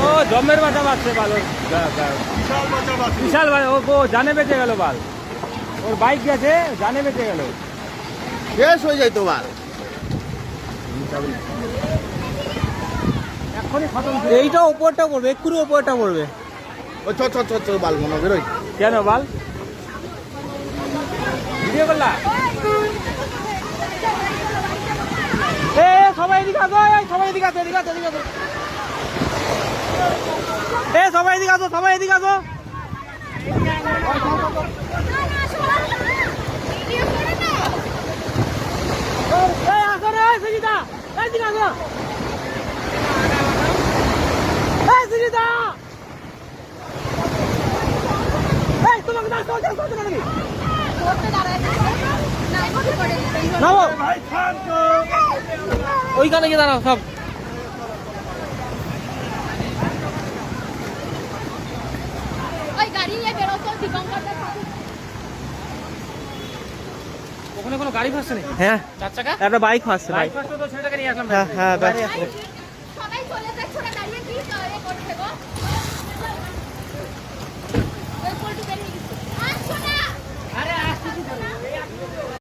ও জমের বাচ্চা বাচ্চা ভালো, বিশাল ও জানে বেঁচে গেল বাল, ওর বাইক গেছে জানে বেঁচে গেল, শেষ হয়ে যায় তো বাল। এখনই খতম। এইটা ওপরটা পড়বে, এক্ষুনি ওপরটা পড়বে। ও ছ ছ ছ ছ বাল মনে বেরোয়। কেন বাল ভিডিও করলা? এ সবাই এদিকে আসো, এই সবাই এদিকে আসো, এদিকে আসো, এদিকে আসো। এ সবাই এদিকে আসো, সবাই এদিকে আসো। এই আসো রে সুজিতা, এদিকে আসো। এই সুজিতা, এই তোমাকে না চলতে চলতে নাকি? নাও ওইখানে গিয়ে দাঁড়াও সব। ওখানে কোনো গাড়ি ফাঁসছে নাকি? হ্যাঁ, চার চাকা একটা বাইক ফাঁসছে। বাইক ফাঁসছে তো ছেলেটাকে নিয়ে আসলাম। হ্যাঁ হ্যাঁ, সবাই চলে যাচ্ছে, ওরা দাঁড়িয়ে কি করছে গো? ওই পোল্টু বেরিয়ে গেছে। আসছো না?